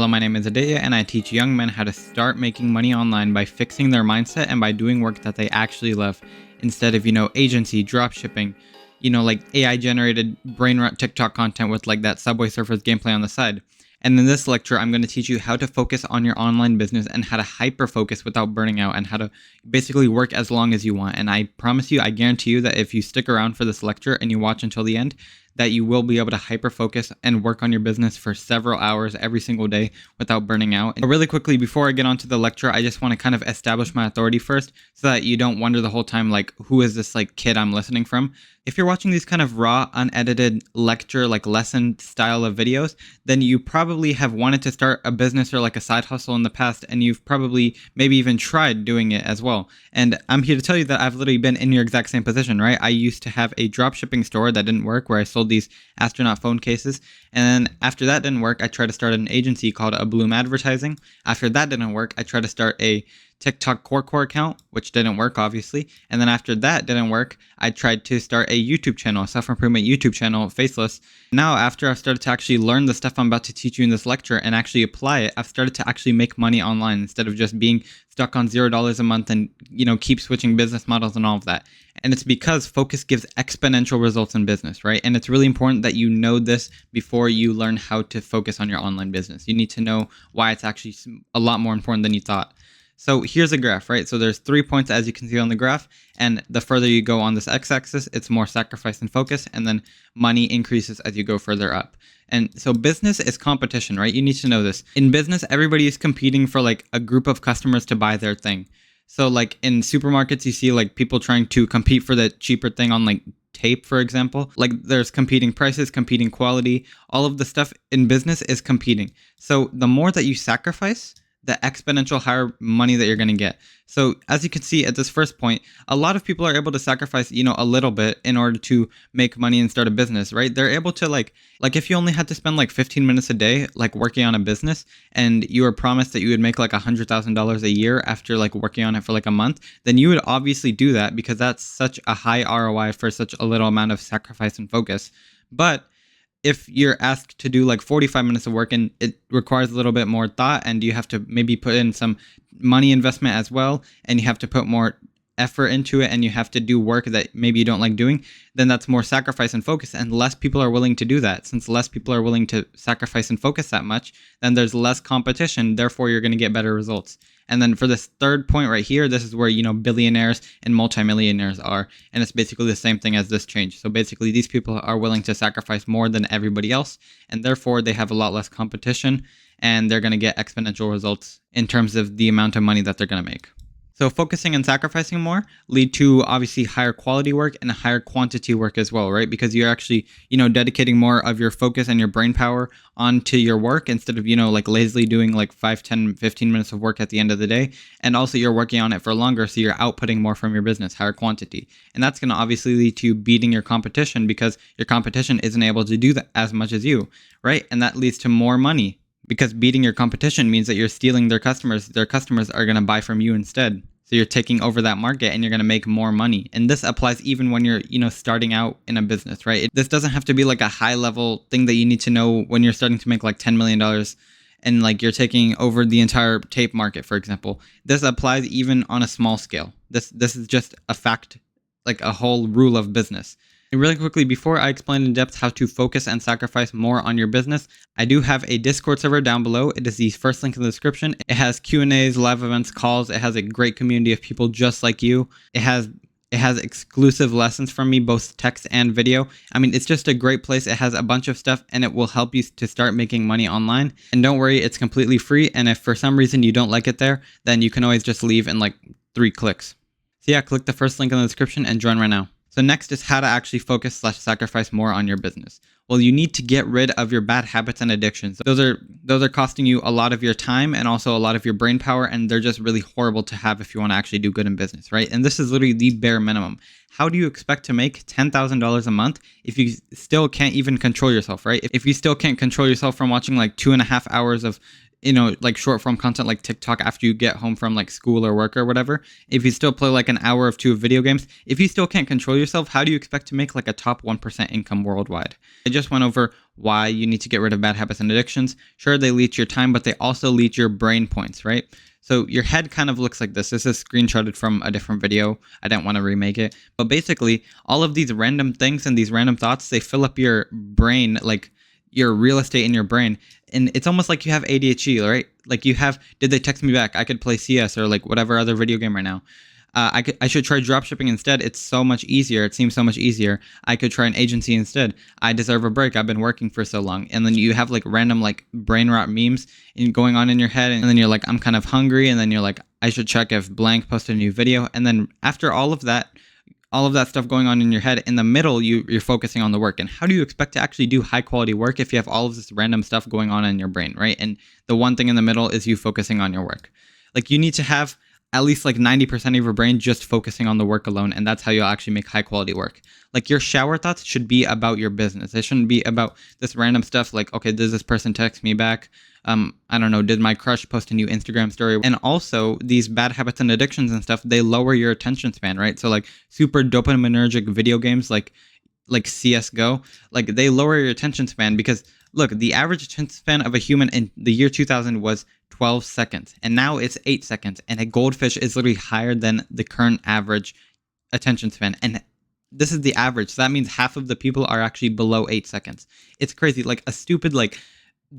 Hello, my name is Aditya, and I teach young men how to start making money online by fixing their mindset and by doing work that they actually love instead of, agency, drop shipping, like AI generated brain rot TikTok content with like that Subway Surfers gameplay on the side. And in this lecture, I'm going to teach you how to focus on your online business and how to hyper focus without burning out and how to basically work as long as you want. And I promise you, I guarantee you that if you stick around for this lecture and you watch until the end, that you will be able to hyper focus and work on your business for several hours every single day without burning out. But really quickly, before I get onto the lecture, I just want to kind of establish my authority first so that you don't wonder the whole time, like, who is this like kid I'm listening from? If you're watching these kind of raw, unedited lecture, like lesson style of videos, then you probably have wanted to start a business or like a side hustle in the past, and you've probably maybe even tried doing it as well. And I'm here to tell you that I've literally been in your exact same position, right? I used to have a drop shipping store that didn't work where I sold these astronaut phone cases. And then after that didn't work, I tried to start an agency called A Bloom Advertising. After that didn't work, I tried to start a TikTok core account, which didn't work, obviously. And then after that didn't work, I tried to start a YouTube channel, a self-improvement YouTube channel, faceless. Now, after I've started to actually learn the stuff I'm about to teach you in this lecture and actually apply it, I've started to actually make money online instead of just being stuck on $0 a month and, keep switching business models and all of that. And it's because focus gives exponential results in business, right? And it's really important that you know this before you learn how to focus on your online business. You need to know why it's actually a lot more important than you thought. So here's a graph, right? So there's 3 points as you can see on the graph. And the further you go on this x-axis, it's more sacrifice and focus. And then money increases as you go further up. And so business is competition, right? You need to know this. In business, everybody is competing for like a group of customers to buy their thing. So like in supermarkets, you see like people trying to compete for the cheaper thing on like tape, for example. Like there's competing prices, competing quality. All of the stuff in business is competing. So the more that you sacrifice, the exponential higher money that you're going to get. So as you can see at this first point, a lot of people are able to sacrifice, a little bit in order to make money and start a business, right? They're able to like if you only had to spend like 15 minutes a day, like working on a business, and you were promised that you would make like $100,000 a year after like working on it for like a month, then you would obviously do that because that's such a high ROI for such a little amount of sacrifice and focus. But if you're asked to do like 45 minutes of work and it requires a little bit more thought and you have to maybe put in some money investment as well, and you have to put more effort into it and you have to do work that maybe you don't like doing, then that's more sacrifice and focus, and less people are willing to do that. Since less people are willing to sacrifice and focus that much, then there's less competition, therefore you're going to get better results. And then for this third point right here, this is where, billionaires and multimillionaires are. And it's basically the same thing as this change. So basically these people are willing to sacrifice more than everybody else, and therefore they have a lot less competition, and they're going to get exponential results in terms of the amount of money that they're going to make. So focusing and sacrificing more lead to obviously higher quality work and higher quantity work as well, right? Because you're actually, dedicating more of your focus and your brain power onto your work instead of, like lazily doing like 5, 10, 15 minutes of work at the end of the day. And also you're working on it for longer, so you're outputting more from your business, higher quantity. And that's going to obviously lead to you beating your competition because your competition isn't able to do that as much as you, right? And that leads to more money because beating your competition means that you're stealing their customers. Their customers are going to buy from you instead. So you're taking over that market and you're going to make more money. And this applies even when you're, starting out in a business, right? This doesn't have to be like a high level thing that you need to know when you're starting to make like $10 million and like you're taking over the entire tape market, for example. This applies even on a small scale. This is just a fact, like a whole rule of business. And really quickly, before I explain in depth how to focus and sacrifice more on your business, I do have a Discord server down below. It is the first link in the description. It has Q&As, live events, calls. It has a great community of people just like you. It has exclusive lessons from me, both text and video. I mean, it's just a great place. It has a bunch of stuff and it will help you to start making money online. And don't worry, it's completely free. And if for some reason you don't like it there, then you can always just leave in like 3 clicks. So yeah, click the first link in the description and join right now. So next is how to actually focus/sacrifice more on your business. Well, you need to get rid of your bad habits and addictions. Those are costing you a lot of your time and also a lot of your brain power, and they're just really horrible to have if you want to actually do good in business, right? And this is literally the bare minimum. How do you expect to make $10,000 a month if you still can't even control yourself, right? If you still can't control yourself from watching like 2.5 hours of like short form content like TikTok after you get home from like school or work or whatever, if you still play like an hour or two of video games, if you still can't control yourself, how do you expect to make like a top 1% income worldwide? I just went over why you need to get rid of bad habits and addictions. Sure, they leech your time, but they also leech your brain points, right? So your head kind of looks like this. This is screenshotted from a different video. I didn't want to remake it. But basically, all of these random things and these random thoughts, they fill up your brain, like your real estate in your brain. And it's almost like you have ADHD, right? Like you have, did they text me back? I could play CS or like whatever other video game right now. I should try dropshipping instead. It's so much easier. It seems so much easier. I could try an agency instead. I deserve a break. I've been working for so long. And then you have like random like brain rot memes going on in your head. And then you're like, I'm kind of hungry. And then you're like, I should check if blank posted a new video. And then after all of that stuff going on in your head, in the middle, you're focusing on the work. And how do you expect to actually do high quality work if you have all of this random stuff going on in your brain, right? And the one thing in the middle is you focusing on your work. Like you need to have at least like 90% of your brain just focusing on the work alone. And that's how you'll actually make high quality work. Like your shower thoughts should be about your business. It shouldn't be about this random stuff like, okay, does this person text me back? I don't know, did my crush post a new Instagram story? And also these bad habits and addictions and stuff, they lower your attention span, right? So like super dopaminergic video games like CSGO, like they lower your attention span because look, the average attention span of a human in the year 2000 was 12 seconds, and now it's 8 seconds, and a goldfish is literally higher than the current average attention span. And this is the average, so that means half of the people are actually below 8 seconds. It's crazy. Like a stupid, like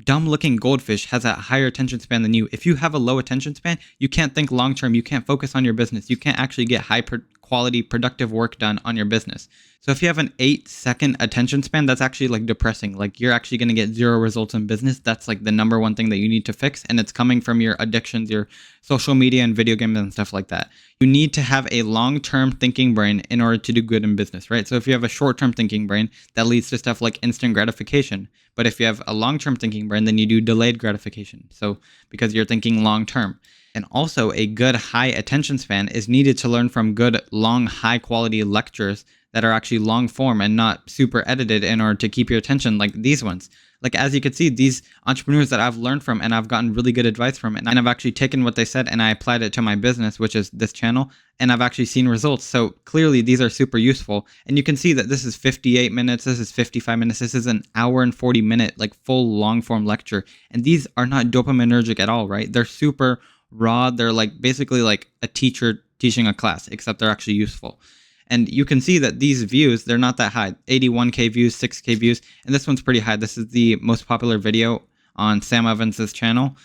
dumb looking goldfish has a higher attention span than you. If you have a low attention span, you can't think long term, you can't focus on your business, you can't actually get high quality productive work done on your business. So if you have an 8-second attention span, that's actually like depressing. Like you're actually going to get zero results in business. That's like the number one thing that you need to fix, and it's coming from your addictions, your social media and video games and stuff like that. You need to have a long-term thinking brain in order to do good in business, right? So if you have a short-term thinking brain, that leads to stuff like instant gratification. But if you have a long-term thinking brain, then you do delayed gratification. So because you're thinking long-term. And also a good high attention span is needed to learn from good, long, high quality lectures that are actually long form and not super edited in order to keep your attention, like these ones. Like as you can see, these entrepreneurs that I've learned from and I've gotten really good advice from, and I've actually taken what they said and I applied it to my business, which is this channel, and I've actually seen results. So clearly these are super useful. And you can see that this is 58 minutes, this is 55 minutes, this is an hour and 40 minute, like full long form lecture. And these are not dopaminergic at all, right? They're super raw. They're like basically like a teacher teaching a class, except they're actually useful. And you can see that these views, they're not that high. 81K views, 6K views, and this one's pretty high. This is the most popular video on Sam Evans' channel.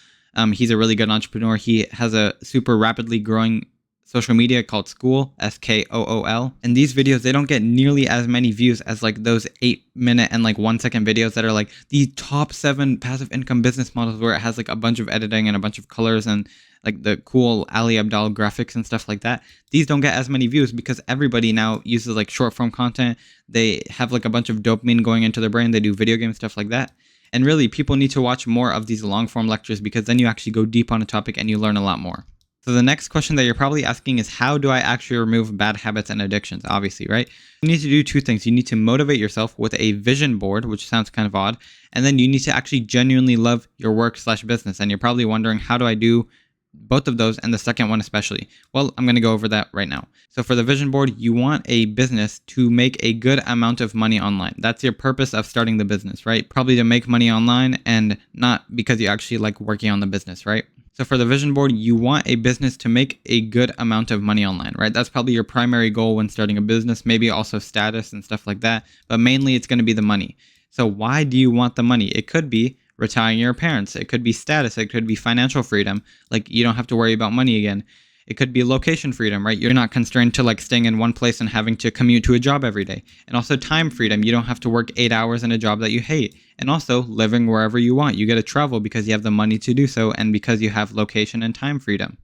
He's a really good entrepreneur. He has a super rapidly growing social media called Skool, Skool. And these videos, they don't get nearly as many views as like those 8-minute and like 1-second videos that are like the top 7 passive income business models, where it has like a bunch of editing and a bunch of colors and like the cool Ali Abdaal graphics and stuff like that. These don't get as many views because everybody now uses like short form content. They have like a bunch of dopamine going into their brain. They do video game stuff like that. And really, people need to watch more of these long form lectures because then you actually go deep on a topic and you learn a lot more. So the next question that you're probably asking is, how do I actually remove bad habits and addictions? Obviously, right? You need to do 2 things. You need to motivate yourself with a vision board, which sounds kind of odd. And then you need to actually genuinely love your work/business. And you're probably wondering, how do I do both of those, and the second one especially? Well, I'm going to go over that right now. So for the vision board, you want a business to make a good amount of money online. That's your purpose of starting the business, right? Probably to make money online and not because you actually like working on the business, right? So for the vision board, you want a business to make a good amount of money online, right? That's probably your primary goal when starting a business, maybe also status and stuff like that. But mainly it's going to be the money. So why do you want the money? It could be retiring your parents. It could be status. It could be financial freedom. Like you don't have to worry about money again. It could be location freedom, right? You're not constrained to like staying in one place and having to commute to a job every day. And also time freedom. You don't have to work 8 hours in a job that you hate. And also living wherever you want. You get to travel because you have the money to do so and because you have location and time freedom.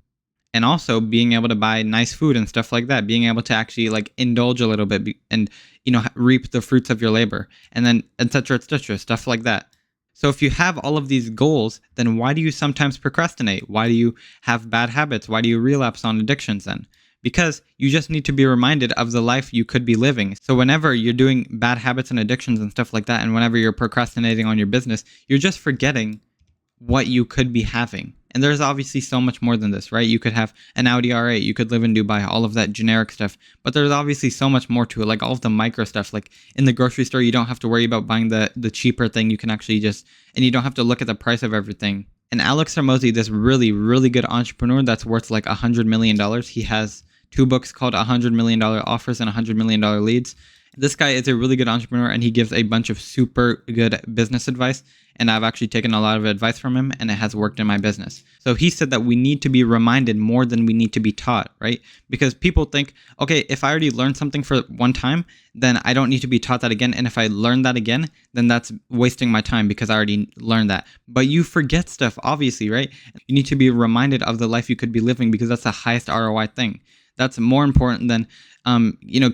And also being able to buy nice food and stuff like that. Being able to actually like indulge a little bit and, reap the fruits of your labor. And then et cetera, stuff like that. So if you have all of these goals, then why do you sometimes procrastinate? Why do you have bad habits? Why do you relapse on addictions then? Because you just need to be reminded of the life you could be living. So whenever you're doing bad habits and addictions and stuff like that, and whenever you're procrastinating on your business, you're just forgetting what you could be having. And there's obviously so much more than this, right? You could have an Audi R8, you could live in Dubai, all of that generic stuff. But there's obviously so much more to it, like all of the micro stuff. Like in the grocery store, you don't have to worry about buying the cheaper thing. You can actually just, and you don't have to look at the price of everything. And Alex Hormozi, this really, really good entrepreneur that's worth like $100 million. He has 2 books called $100 million Offers and $100 million Leads. This guy is a really good entrepreneur and he gives a bunch of super good business advice. And I've actually taken a lot of advice from him and it has worked in my business. So he said that we need to be reminded more than we need to be taught, right? Because people think, okay, if I already learned something for one time, then I don't need to be taught that again. And if I learn that again, then that's wasting my time because I already learned that. But you forget stuff, obviously, right? You need to be reminded of the life you could be living because that's the highest ROI thing. That's more important than,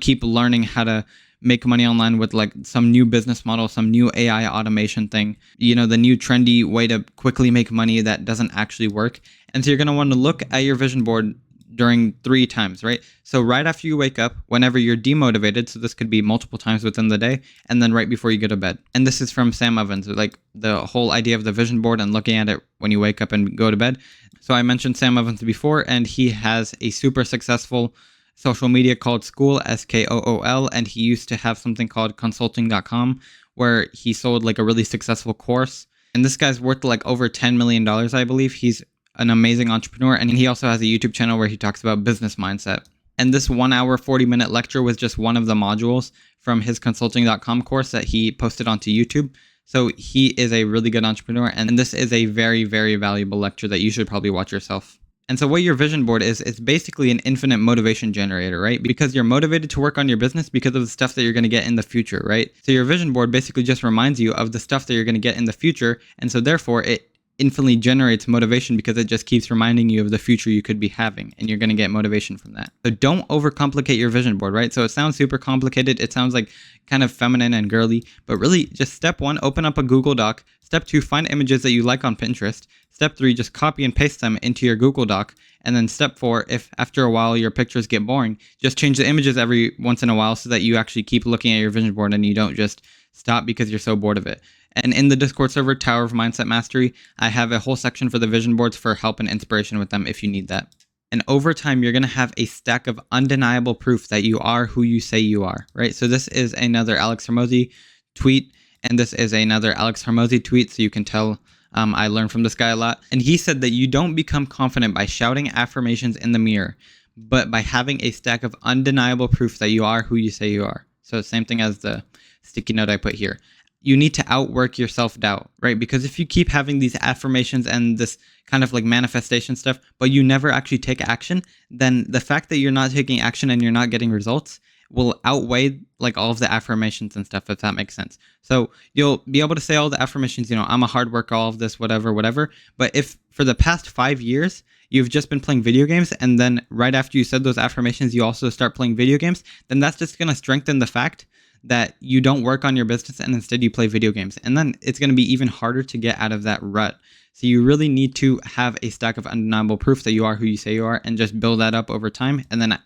keep learning how to make money online with like some new business model, some new AI automation thing, the new trendy way to quickly make money that doesn't actually work. And so you're going to want to look at your vision board during 3 times, right? So right after you wake up, whenever you're demotivated, so this could be multiple times within the day, and then right before you go to bed. And this is from Sam Ovens, like the whole idea of the vision board and looking at it when you wake up and go to bed. So I mentioned Sam Ovens before, and he has a super successful social media called Skool, Skool, and he used to have something called consulting.com where he sold like a really successful course. And this guy's worth like over $10 million, I believe. He's an amazing entrepreneur, and he also has a YouTube channel where he talks about business mindset. And this 1 hour, 40-minute lecture was just one of the modules from his consulting.com course that he posted onto YouTube. So he is a really good entrepreneur, and this is a very, very valuable lecture that you should probably watch yourself. And so what your vision board is, it's basically an infinite motivation generator, right? Because you're motivated to work on your business because of the stuff that you're going to get in the future, right? So your vision board basically just reminds you of the stuff that you're going to get in the future. And so therefore it infinitely generates motivation because it just keeps reminding you of the future you could be having, and you're going to get motivation from that. So don't overcomplicate your vision board, right? So it sounds super complicated. It sounds like kind of feminine and girly, but really just step 1, open up a Google Doc. Step 2, find images that you like on Pinterest. Step 3, just copy and paste them into your Google Doc. And then step 4, if after a while your pictures get boring, just change the images every once in a while so that you actually keep looking at your vision board and you don't just stop because you're so bored of it. And in the Discord server, Tower of Mindset Mastery, I have a whole section for the vision boards for help and inspiration with them if you need that. And over time, you're going to have a stack of undeniable proof that you are who you say you are, right? So this is another Alex Hormozi tweet, and this is another Alex Hormozi tweet, so you can tell I learned from this guy a lot. And he said that you don't become confident by shouting affirmations in the mirror, but by having a stack of undeniable proof that you are who you say you are. So same thing as the sticky note I put here. You need to outwork your self-doubt, right? Because if you keep having these affirmations and this kind of like manifestation stuff, but you never actually take action, then the fact that you're not taking action and you're not getting results will outweigh like all of the affirmations and stuff, if that makes sense. So you'll be able to say all the affirmations, I'm a hard worker, all of this, whatever. But if for the past 5 years, you've just been playing video games, and then right after you said those affirmations, you also start playing video games, then that's just going to strengthen the fact that you don't work on your business and instead you play video games. And then it's going to be even harder to get out of that rut. So you really need to have a stack of undeniable proof that you are who you say you are and just build that up over time. And then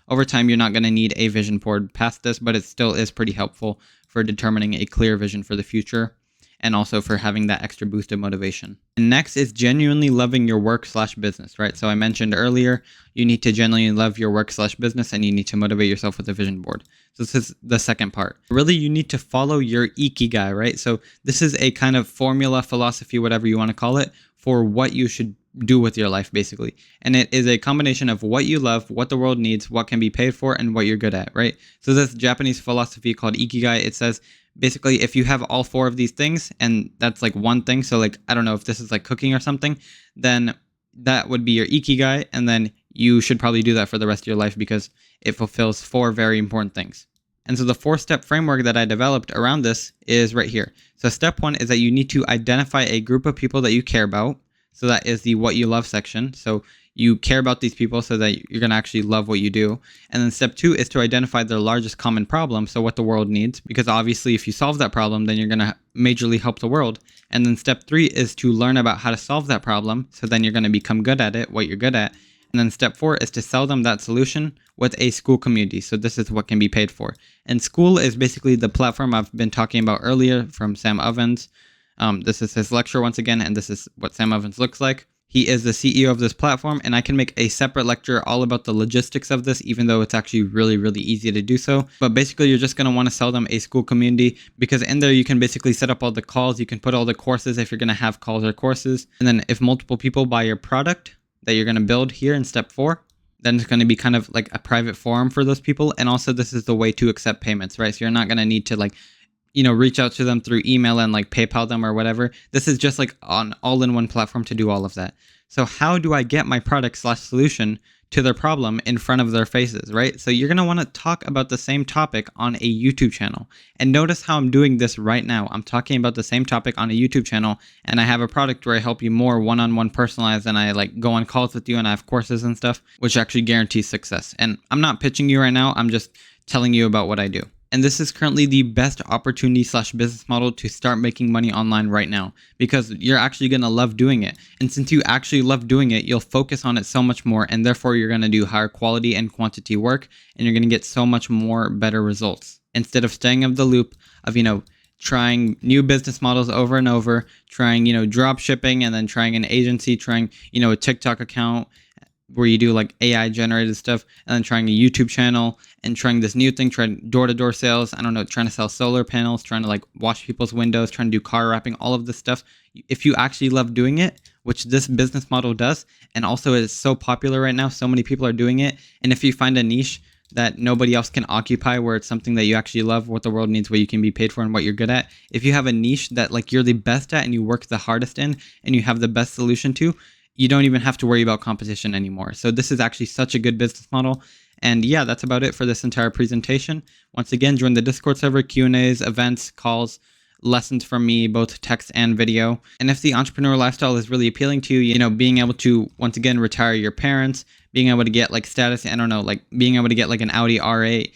over time, you're not going to need a vision board past this, but it still is pretty helpful for determining a clear vision for the future and also for having that extra boost of motivation. And next is genuinely loving your work/business, right? So I mentioned earlier, you need to genuinely love your work/business and you need to motivate yourself with a vision board. So this is the second part. Really, you need to follow your ikigai, right? So this is a kind of formula, philosophy, whatever you want to call it, for what you should do with your life, basically. And it is a combination of what you love, what the world needs, what can be paid for, and what you're good at, right? So this Japanese philosophy called ikigai, it says, basically, if you have all 4 of these things, and that's like one thing, so like, I don't know if this is like cooking or something, then that would be your ikigai, and then you should probably do that for the rest of your life because it fulfills 4 very important things. And so the 4-step framework that I developed around this is right here. So step 1 is that you need to identify a group of people that you care about. So that is the what you love section. So you care about these people so that you're going to actually love what you do. And then step 2 is to identify their largest common problem. So what the world needs, because obviously if you solve that problem, then you're going to majorly help the world. And then step 3 is to learn about how to solve that problem. So then you're going to become good at it, what you're good at. And then step 4 is to sell them that solution with a Skool community. So this is what can be paid for. And Skool is basically the platform I've been talking about earlier from Sam Ovens. This is his lecture once again, and this is what Sam Evans looks like. He is the CEO of this platform, and I can make a separate lecture all about the logistics of this, even though it's actually really, really easy to do so. But basically, you're just going to want to sell them a school community, because in there, you can basically set up all the calls. You can put all the courses if you're going to have calls or courses. And then if multiple people buy your product that you're going to build here in step 4, then it's going to be kind of like a private forum for those people. And also, this is the way to accept payments, right? So you're not going to need to like, reach out to them through email and like PayPal them or whatever. This is just like an all-in-one platform to do all of that. So how do I get my product/solution to their problem in front of their faces, right? So you're going to want to talk about the same topic on a YouTube channel. And notice how I'm doing this right now. I'm talking about the same topic on a YouTube channel, and I have a product where I help you more one-on-one personalized, and I like go on calls with you, and I have courses and stuff, which actually guarantees success. And I'm not pitching you right now. I'm just telling you about what I do. And this is currently the best opportunity/business model to start making money online right now, because you're actually going to love doing it. And since you actually love doing it, you'll focus on it so much more. And therefore, you're going to do higher quality and quantity work, and you're going to get so much more better results instead of staying in the loop of, trying new business models over and over, trying, drop shipping, and then trying an agency, trying, a TikTok account where you do like AI generated stuff, and then trying a YouTube channel and trying this new thing, trying door-to-door sales. I don't know, trying to sell solar panels, trying to like wash people's windows, trying to do car wrapping, all of this stuff. If you actually love doing it, which this business model does, and also is so popular right now, so many people are doing it. And if you find a niche that nobody else can occupy, where it's something that you actually love, what the world needs, what you can be paid for, and what you're good at. If you have a niche that like you're the best at and you work the hardest in and you have the best solution to, you don't even have to worry about competition anymore. So this is actually such a good business model. And yeah, that's about it for this entire presentation. Once again, join the Discord server, Q&As, events, calls, lessons from me, both text and video. And if the entrepreneur lifestyle is really appealing to you, being able to, once again, retire your parents, being able to get like status, I don't know, like being able to get like an Audi R8,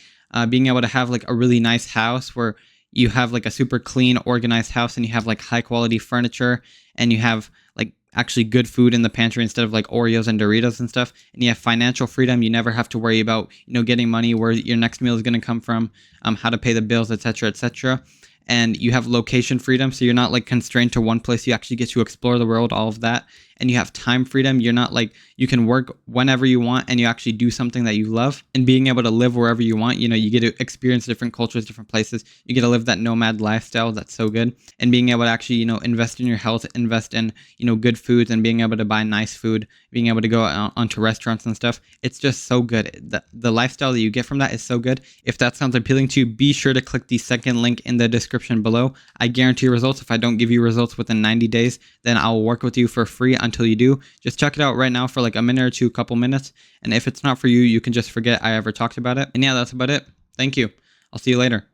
being able to have like a really nice house where you have like a super clean, organized house, and you have like high quality furniture, and you have like actually good food in the pantry instead of like Oreos and Doritos and stuff. And you have financial freedom. You never have to worry about, getting money, where your next meal is going to come from, how to pay the bills, etc., etc. And you have location freedom. So you're not like constrained to one place. You actually get to explore the world, all of that. And you have time freedom. You're not like, you can work whenever you want, and you actually do something that you love, and being able to live wherever you want. You get to experience different cultures, different places. You get to live that nomad lifestyle. That's so good. And being able to actually, invest in your health, invest in, good foods, and being able to buy nice food, being able to go onto restaurants and stuff. It's just so good. The lifestyle that you get from that is so good. If that sounds appealing to you, be sure to click the second link in the description below. I guarantee results. If I don't give you results within 90 days, then I'll work with you for free until you do. Just check it out right now for like a minute or two, couple minutes. And if it's not for you, you can just forget I ever talked about it. And yeah, that's about it. Thank you. I'll see you later.